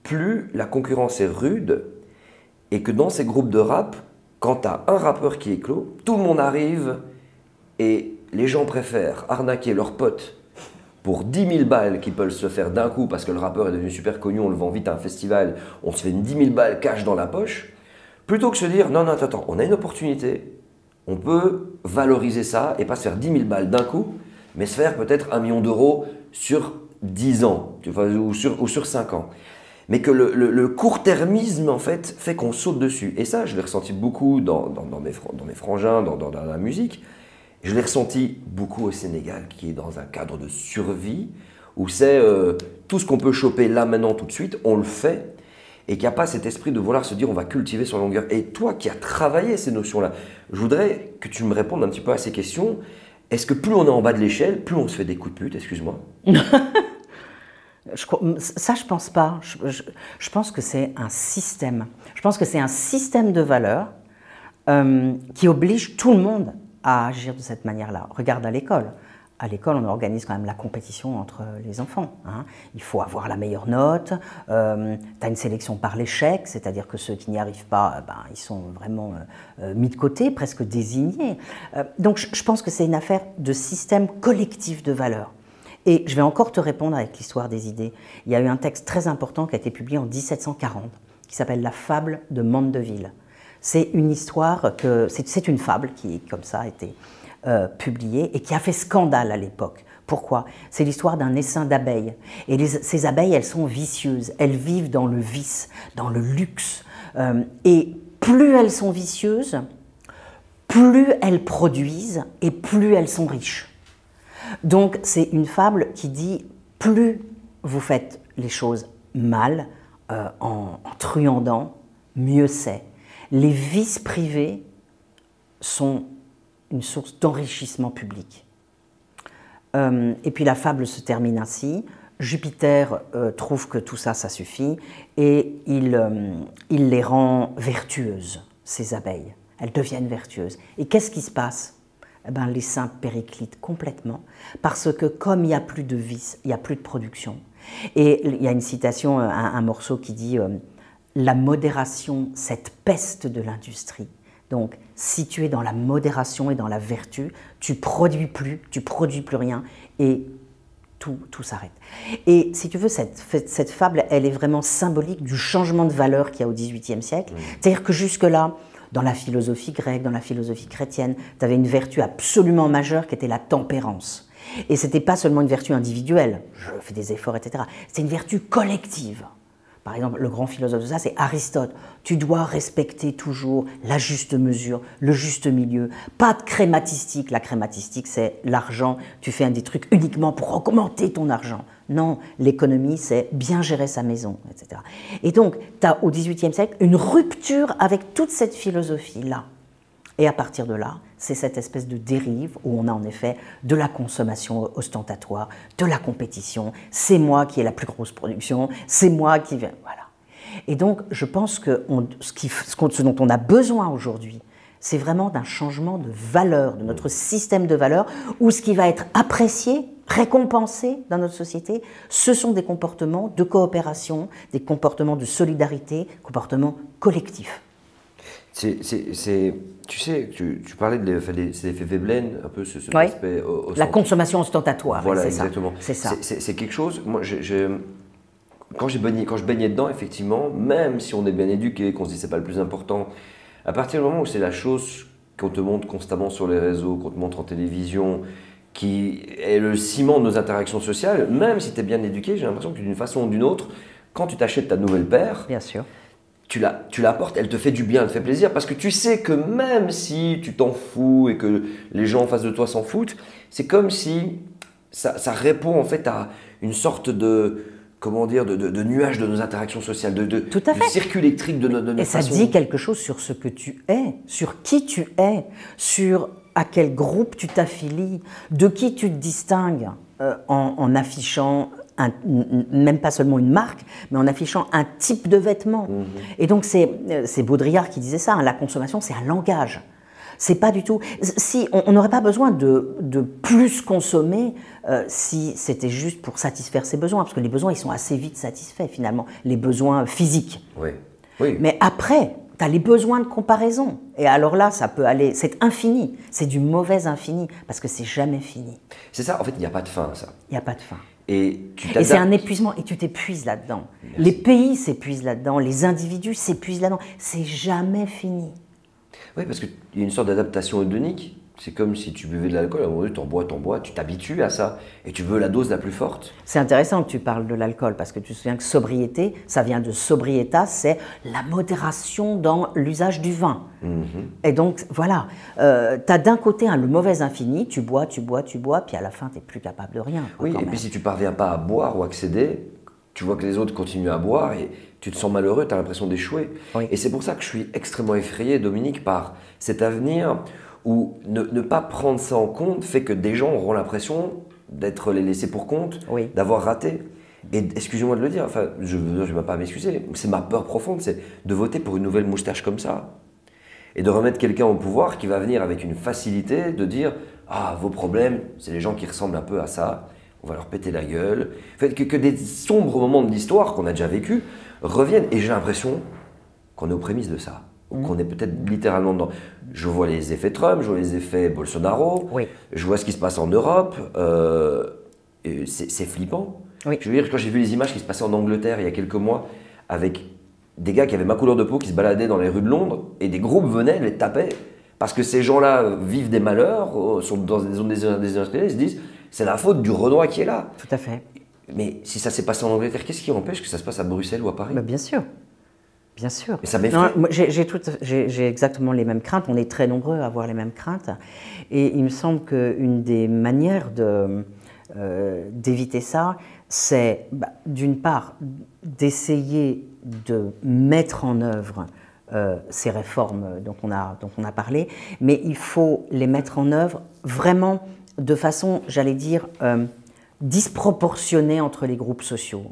plus la concurrence est rude, et que dans ces groupes de rap, quand tu as un rappeur qui éclot, tout le monde arrive et les gens préfèrent arnaquer leurs potes pour 10 000 balles qu'ils peuvent se faire d'un coup parce que le rappeur est devenu super connu, on le vend vite à un festival, on se fait une 10 000 balles cash dans la poche, plutôt que se dire non, attends, on a une opportunité, on peut valoriser ça et pas se faire 10 000 balles d'un coup, mais se faire peut-être 1 million d'euros sur 10 ans ou sur 5 ans. Mais que le court-termisme, en fait qu'on saute dessus. Et ça, je l'ai ressenti beaucoup dans mes frangins, dans la musique. Je l'ai ressenti beaucoup au Sénégal, qui est dans un cadre de survie, où c'est tout ce qu'on peut choper là, maintenant, tout de suite, on le fait, et qu'il n'y a pas cet esprit de vouloir se dire on va cultiver sur longueur. Et toi qui as travaillé ces notions-là, je voudrais que tu me répondes un petit peu à ces questions. Est-ce que plus on est en bas de l'échelle, plus on se fait des coups de pute, excuse-moi? Ça, je pense pas. Je pense que c'est un système. Je pense que c'est un système de valeurs qui oblige tout le monde à agir de cette manière-là. Regarde à l'école. À l'école, on organise quand même la compétition entre les enfants. Hein. Il faut avoir la meilleure note. Tu as une sélection par l'échec, c'est-à-dire que ceux qui n'y arrivent pas, ils sont vraiment mis de côté, presque désignés. Donc je pense que c'est une affaire de système collectif de valeurs. Et je vais encore te répondre avec l'histoire des idées. Il y a eu un texte très important qui a été publié en 1740, qui s'appelle La fable de Mandeville. C'est une histoire c'est une fable qui, comme ça, a été publiée et qui a fait scandale à l'époque. Pourquoi? C'est l'histoire d'un essaim d'abeilles. Et ces abeilles, elles sont vicieuses. Elles vivent dans le vice, dans le luxe. Et plus elles sont vicieuses, plus elles produisent et plus elles sont riches. Donc c'est une fable qui dit plus vous faites les choses mal, en truandant, mieux c'est. Les vices privés sont une source d'enrichissement public. Et puis la fable se termine ainsi. Jupiter trouve que tout ça, ça suffit, et il les rend vertueuses, ces abeilles. Elles deviennent vertueuses. Et qu'est-ce qui se passe? L'essaim périclite complètement, parce que comme il n'y a plus de vice, il n'y a plus de production. Et il y a une citation, un morceau qui dit « La modération, cette peste de l'industrie ». Donc, si tu es dans la modération et dans la vertu, tu produis plus rien, et tout s'arrête. Et si tu veux, cette fable, elle est vraiment symbolique du changement de valeur qu'il y a au XVIIIe siècle. C'est-à-dire que jusque-là, Dans la philosophie grecque, dans la philosophie chrétienne, tu avais une vertu absolument majeure qui était la tempérance. Et ce n'était pas seulement une vertu individuelle, je fais des efforts, etc. C'était une vertu collective. Par exemple, le grand philosophe de ça, c'est Aristote. Tu dois respecter toujours la juste mesure, le juste milieu. Pas de crématistique. La crématistique, c'est l'argent. Tu fais des trucs uniquement pour augmenter ton argent. Non, l'économie, c'est bien gérer sa maison, etc. Et donc, tu as au XVIIIe siècle une rupture avec toute cette philosophie-là. Et à partir de là, c'est cette espèce de dérive où on a en effet de la consommation ostentatoire, de la compétition. C'est moi qui ai la plus grosse production, c'est moi qui vais... Voilà. Et donc, je pense que ce dont on a besoin aujourd'hui, c'est vraiment d'un changement de valeur, de notre système de valeurs, où ce qui va être apprécié, récompensé dans notre société, ce sont des comportements de coopération, des comportements de solidarité, comportements collectifs. Tu sais, tu parlais des effets Veblen, un peu ce oui. aspect la consommation ostentatoire. Voilà, c'est exactement. Ça. C'est quelque chose. Moi, quand je baignais dedans, effectivement, même si on est bien éduqué, qu'on se dit c'est pas le plus important, à partir du moment où c'est la chose qu'on te montre constamment sur les réseaux, qu'on te montre en télévision, qui est le ciment de nos interactions sociales, même si tu es bien éduqué, j'ai l'impression que d'une façon ou d'une autre, quand tu t'achètes ta nouvelle paire, bien sûr, tu la portes, elle te fait du bien, elle te fait plaisir, parce que tu sais que même si tu t'en fous et que les gens en face de toi s'en foutent, c'est comme si ça répond en fait à une sorte de, comment dire, de nuage de nos interactions sociales, de circuit électrique de notre et ça façon. dit quelque chose sur ce que tu es, sur qui tu es, sur à quel groupe tu t'affilies, de qui tu te distingues en affichant même pas seulement une marque, mais en affichant un type de vêtement. Mmh. Et donc c'est Baudrillard qui disait ça, hein, la consommation c'est un langage. C'est pas du tout... Si, on n'aurait pas besoin de plus consommer si c'était juste pour satisfaire ses besoins, parce que les besoins ils sont assez vite satisfaits finalement, les besoins physiques. Oui. Oui. Mais après, tu as les besoins de comparaison. Et alors là, ça peut aller... C'est infini, c'est du mauvais infini, parce que c'est jamais fini. C'est ça, en fait, il n'y a pas de fin, ça. Il n'y a pas de fin. Et c'est un épuisement, et tu t'épuises là-dedans. Merci. Les pays s'épuisent là-dedans, les individus s'épuisent là-dedans. C'est jamais fini. Oui, parce qu'il y a une sorte d'adaptation hédonique. C'est comme si tu buvais de l'alcool, à un moment donné, t'en bois, tu t'habitues à ça, et tu veux la dose la plus forte. C'est intéressant que tu parles de l'alcool, parce que tu te souviens que sobriété, ça vient de sobriétas, c'est la modération dans l'usage du vin. Mmh. Et donc, voilà, tu as d'un côté le mauvais infini, tu bois, puis à la fin, tu n'es plus capable de rien. Oui, et puis si tu parviens pas à boire ou accéder, tu vois que les autres continuent à boire, et tu te sens malheureux, tu as l'impression d'échouer. Oui. Et c'est pour ça que je suis extrêmement effrayé, Dominique, par cet avenir où ne pas prendre ça en compte fait que des gens auront l'impression d'être les laissés pour compte, oui, d'avoir raté. Et excusez-moi de le dire, enfin, je ne vais pas m'excuser, c'est ma peur profonde, c'est de voter pour une nouvelle moustache comme ça. Et de remettre quelqu'un au pouvoir qui va venir avec une facilité de dire « Ah, vos problèmes, c'est les gens qui ressemblent un peu à ça, on va leur péter la gueule. » Que des sombres moments de l'histoire qu'on a déjà vécu reviennent. Et j'ai l'impression qu'on est aux prémices de ça. Qu'on est peut-être littéralement dedans. Je vois les effets Trump, je vois les effets Bolsonaro, oui, je vois ce qui se passe en Europe, c'est flippant. Oui. Je veux dire, quand j'ai vu les images qui se passaient en Angleterre il y a quelques mois, avec des gars qui avaient ma couleur de peau, qui se baladaient dans les rues de Londres, et des groupes venaient, les tapaient, parce que ces gens-là vivent des malheurs, sont dans des zones désindustrialisées, ils se disent, c'est la faute du Renoir qui est là. Tout à fait. Mais si ça s'est passé en Angleterre, qu'est-ce qui empêche que ça se passe à Bruxelles ou à Paris? Bah, bien sûr. Bien sûr. Mais ça m'effraie. J'ai exactement les mêmes craintes. On est très nombreux à avoir les mêmes craintes. Et il me semble qu'une des manières d'éviter ça, c'est d'une part d'essayer de mettre en œuvre ces réformes dont on a parlé, mais il faut les mettre en œuvre vraiment de façon, j'allais dire, disproportionnée entre les groupes sociaux.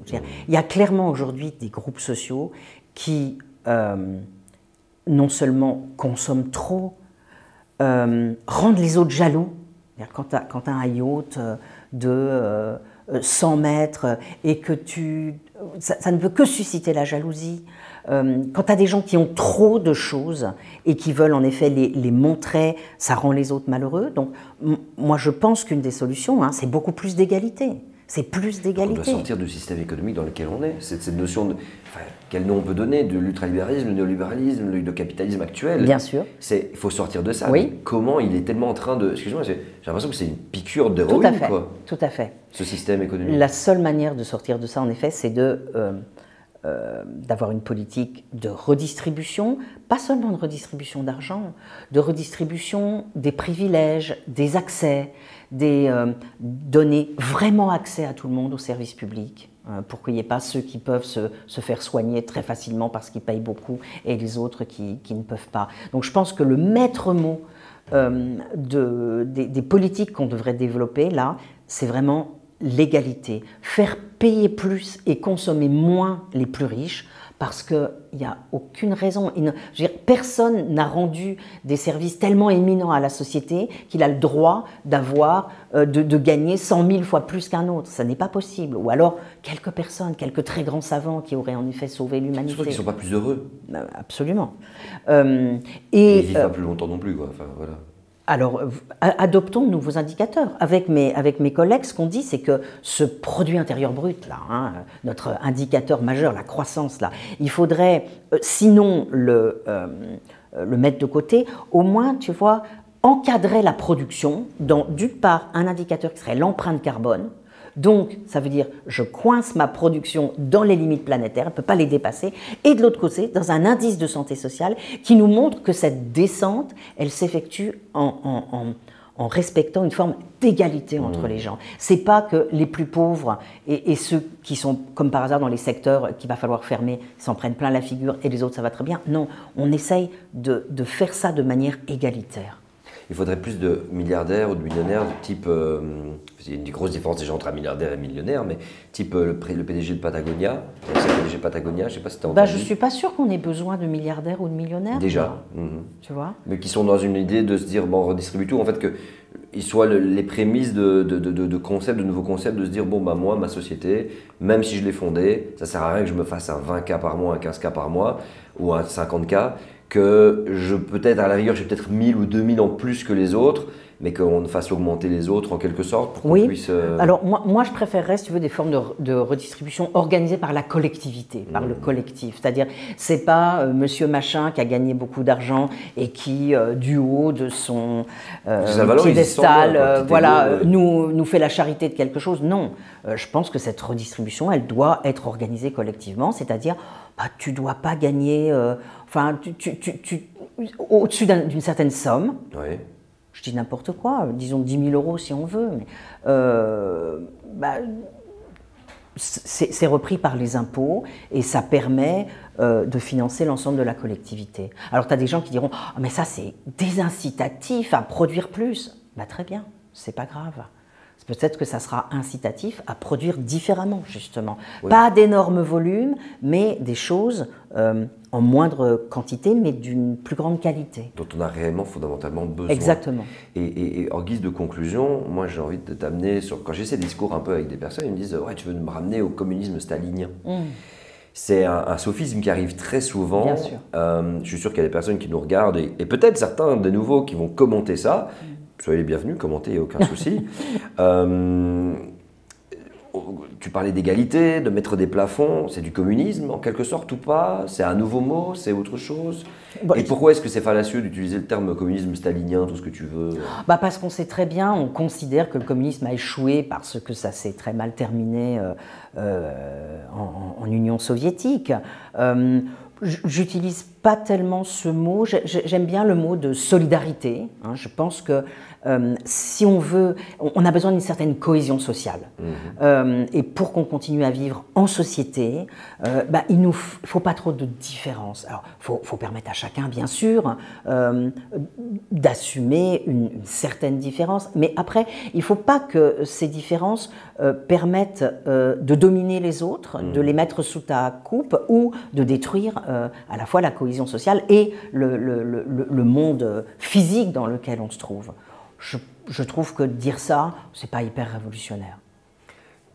Il y a clairement aujourd'hui des groupes sociaux qui non seulement consomment trop, rendent les autres jaloux. Quand tu as un yacht de 100 mètres et que ça ne veut que susciter la jalousie, quand tu as des gens qui ont trop de choses et qui veulent en effet les montrer, ça rend les autres malheureux. Donc moi je pense qu'une des solutions, hein, c'est beaucoup plus d'égalité. c'est plus On d'égalité. doit sortir du système économique dans lequel on est. Cette notion de. Enfin, quel nom on peut donner de l'ultralibéralisme, le néolibéralisme, le capitalisme actuel. Bien sûr. Il faut sortir de ça. Oui. Mais comment il est tellement en train de. Excuse-moi, j'ai l'impression que c'est une piqûre Tout à d'héroïne, fait. quoi. Tout à fait. Ce système économique. La seule manière de sortir de ça, en effet, c'est d'avoir une politique de redistribution, pas seulement de redistribution d'argent, de redistribution des privilèges, des accès, donner vraiment accès à tout le monde aux services publics, pour qu'il n'y ait pas ceux qui peuvent se faire soigner très facilement parce qu'ils payent beaucoup et les autres qui ne peuvent pas. Donc je pense que le maître mot des politiques qu'on devrait développer là, c'est vraiment l'égalité, faire payer plus et consommer moins les plus riches, parce qu'il n'y a aucune raison. Je veux dire, personne n'a rendu des services tellement éminents à la société qu'il a le droit de gagner 100 000 fois plus qu'un autre. Ça n'est pas possible. Ou alors, quelques personnes, quelques très grands savants qui auraient en effet sauvé l'humanité. Surtout qu'ils ne sont pas plus heureux. Absolument. Et ils ne vivent pas plus longtemps non plus, quoi. Enfin, voilà. Alors, adoptons de nouveaux indicateurs. Avec mes collègues, ce qu'on dit, c'est que ce produit intérieur brut, là, notre indicateur majeur, la croissance, là, il faudrait, sinon le mettre de côté, au moins, tu vois, encadrer la production dans, d'une part, un indicateur qui serait l'empreinte carbone. Donc, ça veut dire, je coince ma production dans les limites planétaires, elle ne peut pas les dépasser. Et de l'autre côté, dans un indice de santé sociale qui nous montre que cette descente, elle s'effectue en respectant une forme d'égalité entre les gens. C'est pas que les plus pauvres et ceux qui sont, comme par hasard, dans les secteurs qu'il va falloir fermer, s'en prennent plein la figure et les autres, ça va très bien. Non, on essaye de faire ça de manière égalitaire. Il faudrait plus de milliardaires ou de millionnaires de type. Il y a une grosse différence déjà entre un milliardaire et un millionnaire, mais type le PDG de Patagonia. C'est le PDG de Patagonia, je ne sais pas si tu as entendu. Je ne suis pas sûre qu'on ait besoin de milliardaires ou de millionnaires. Déjà. Tu vois. Mais qui sont dans une idée de se dire, bon, on redistribue tout. En fait, qu'ils soient les prémices de concepts, de nouveaux concepts, de se dire, bon, bah, moi, ma société, même si je l'ai fondée, ça ne sert à rien que je me fasse un 20K par mois, un 15K par mois ou un 50K. Que peut-être à la rigueur, j'ai peut-être 1000 ou 2000 en plus que les autres, mais qu'on fasse augmenter les autres en quelque sorte pour qu'on puisse… Alors moi je préférerais, si tu veux, des formes de redistribution organisées par la collectivité, par le collectif. C'est-à-dire, c'est pas monsieur machin qui a gagné beaucoup d'argent et qui, du haut de son piédestal, nous fait la charité de quelque chose. Non, je pense que cette redistribution, elle doit être organisée collectivement, c'est-à-dire, tu dois pas gagner… au-dessus d'une certaine somme, je dis n'importe quoi, disons 10 000 € si on veut, mais c'est repris par les impôts et ça permet de financer l'ensemble de la collectivité. Alors tu as des gens qui diront « mais ça c'est désincitatif à produire plus ». Très bien, c'est pas grave. Peut-être que ça sera incitatif à produire différemment, justement. Oui. Pas d'énormes volumes, mais des choses en moindre quantité, mais d'une plus grande qualité. Dont on a réellement, fondamentalement besoin. Exactement. Et en guise de conclusion, moi j'ai envie de t'amener sur… Quand j'ai ces discours un peu avec des personnes, ils me disent « ouais, tu veux me ramener au communisme stalinien ». C'est un sophisme qui arrive très souvent. Bien sûr. Je suis sûr qu'il y a des personnes qui nous regardent et peut-être certains de nouveau qui vont commenter ça. Soyez les bienvenus, commentez, il n'y a aucun souci. Tu parlais d'égalité, de mettre des plafonds, c'est du communisme en quelque sorte ou pas? C'est un nouveau mot? C'est autre chose? Et pourquoi est-ce que c'est fallacieux d'utiliser le terme communisme stalinien, tout ce que tu veux? Parce qu'on sait très bien, on considère que le communisme a échoué parce que ça s'est très mal terminé en Union soviétique. J'utilise pas tellement ce mot, j'aime bien le mot de solidarité. Je pense que si on veut, on a besoin d'une certaine cohésion sociale. Et pour qu'on continue à vivre en société, il nous faut pas trop de différences. Alors, faut permettre à chacun, bien sûr, d'assumer une certaine différence. Mais après, il faut pas que ces différences permettent de dominer les autres, de les mettre sous ta coupe ou de détruire à la fois la cohésion sociale et le monde physique dans lequel on se trouve. Je trouve que dire ça, c'est pas hyper révolutionnaire.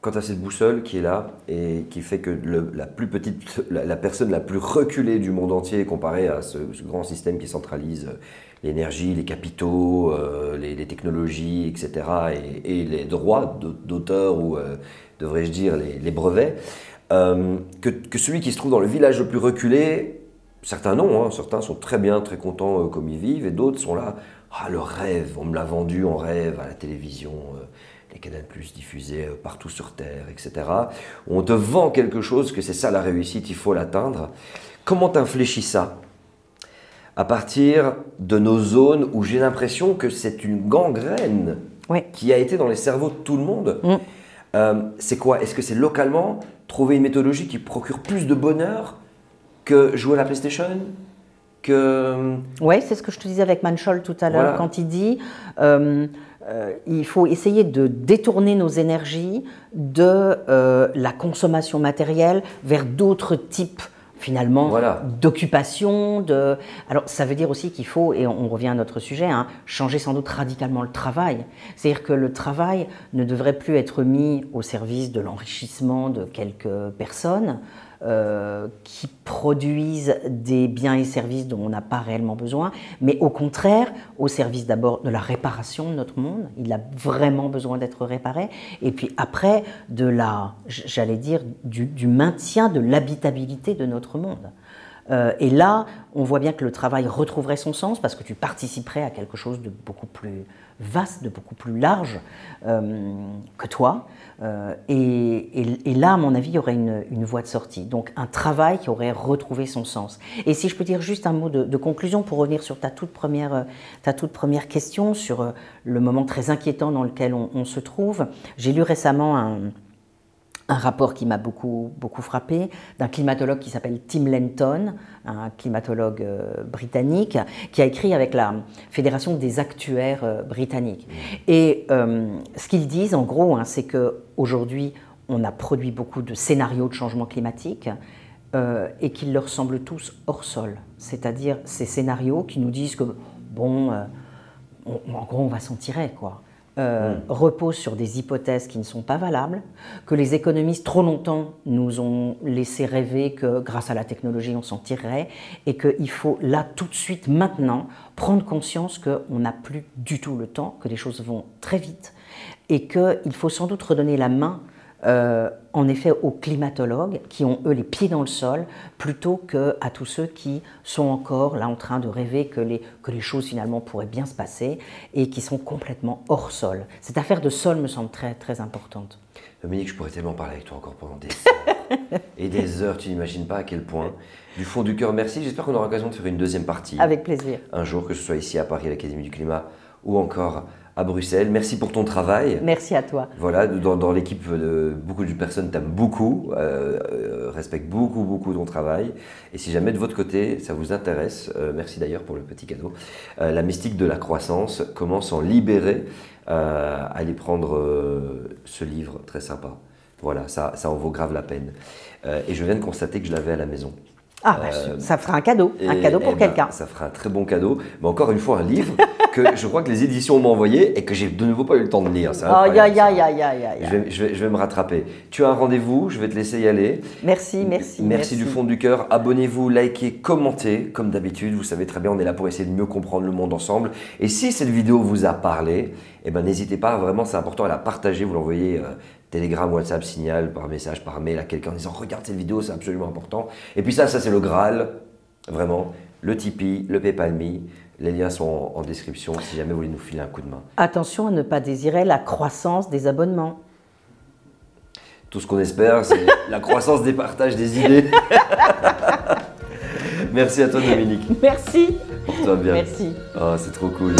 quand tu as cette boussole qui est là et qui fait que la plus petite, la personne la plus reculée du monde entier comparée à ce grand système qui centralise l'énergie, les capitaux, les technologies, etc. et les droits d'auteur ou, devrais-je dire, les brevets, que celui qui se trouve dans le village le plus reculé, certains non, hein, certains sont très bien, très contents comme ils vivent, et d'autres sont là, ah le rêve, on me l'a vendu en rêve à la télévision, les Canal+ diffusés partout sur Terre, etc. On te vend quelque chose, que c'est ça la réussite, il faut l'atteindre. Comment t'infléchis ça à partir de nos zones où j'ai l'impression que c'est une gangrène qui a été dans les cerveaux de tout le monde? C'est quoi? Est-ce que c'est localement trouver une méthodologie qui procure plus de bonheur que jouer à la PlayStation? Oui, c'est ce que je te disais avec Manchol tout à l'heure, quand il dit il faut essayer de détourner nos énergies de la consommation matérielle vers d'autres types finalement d'occupation. Alors ça veut dire aussi qu'il faut, et on revient à notre sujet, hein, changer sans doute radicalement le travail. C'est-à-dire que le travail ne devrait plus être mis au service de l'enrichissement de quelques personnes qui produisent des biens et services dont on n'a pas réellement besoin, mais au contraire au service d'abord de la réparation de notre monde. Il a vraiment besoin d'être réparé, et puis après de la, j'allais dire, du maintien de l'habitabilité de notre monde. Et là, on voit bien que le travail retrouverait son sens parce que tu participerais à quelque chose de beaucoup plus vaste, de beaucoup plus large que toi. Et là, à mon avis, il y aurait une voie de sortie. Donc un travail qui aurait retrouvé son sens. Et si je peux dire juste un mot de conclusion pour revenir sur ta toute première question, sur le moment très inquiétant dans lequel on se trouve. J'ai lu récemment un rapport qui m'a beaucoup frappé, d'un climatologue qui s'appelle Tim Lenton, un climatologue britannique, qui a écrit avec la Fédération des actuaires britanniques. Et ce qu'ils disent, en gros, hein, c'est qu'aujourd'hui, on a produit beaucoup de scénarios de changement climatique et qu'ils leur semblent tous hors sol. C'est-à-dire ces scénarios qui nous disent que, bon, en gros, on va s'en tirer, quoi. Repose sur des hypothèses qui ne sont pas valables, que les économistes trop longtemps nous ont laissé rêver que grâce à la technologie on s'en tirerait, et qu'il faut là tout de suite maintenant prendre conscience qu'on n'a plus du tout le temps, que les choses vont très vite et qu'il faut sans doute redonner la main en effet aux climatologues qui ont eux les pieds dans le sol plutôt qu'à tous ceux qui sont encore là en train de rêver que les choses finalement pourraient bien se passer et qui sont complètement hors sol. Cette affaire de sol me semble très, très importante. Dominique, je pourrais tellement parler avec toi encore pendant des heures et des heures, tu n'imagines pas à quel point. Du fond du cœur, merci. J'espère qu'on aura l'occasion de faire une deuxième partie. Avec plaisir. Un jour, que ce soit ici à Paris, à l'Académie du Climat ou encore à Bruxelles. Merci pour ton travail. Merci à toi. Voilà, dans l'équipe, beaucoup de personnes t'aiment beaucoup, respectent beaucoup ton travail. Et si jamais de votre côté, ça vous intéresse, merci d'ailleurs pour le petit cadeau, la mystique de la croissance, comment s'en libérer, allez prendre ce livre très sympa. Voilà, ça en vaut grave la peine. Et je viens de constater que je l'avais à la maison. Ah, ça fera un cadeau pour quelqu'un. Ça fera un très bon cadeau. Mais encore une fois, un livre que je crois que les éditions m'ont envoyé et que j'ai de nouveau pas eu le temps de lire. Je vais me rattraper. Tu as un rendez-vous, je vais te laisser y aller. Merci. Merci du fond du cœur. Abonnez-vous, likez, commentez, comme d'habitude. Vous savez très bien, on est là pour essayer de mieux comprendre le monde ensemble. Et si cette vidéo vous a parlé, eh ben, n'hésitez pas, vraiment, c'est important à la partager. Vous l'envoyez Telegram, WhatsApp, Signal, par message, par mail à quelqu'un en disant « Regarde cette vidéo, c'est absolument important ». Et puis ça c'est le Graal, vraiment, le Tipeee, le PayPal.me, les liens sont en description si jamais vous voulez nous filer un coup de main. Attention à ne pas désirer la croissance des abonnements. Tout ce qu'on espère, c'est la croissance des partages des idées. Merci à toi Dominique. Merci. Porte-toi bien. Merci. Oh, c'est trop cool.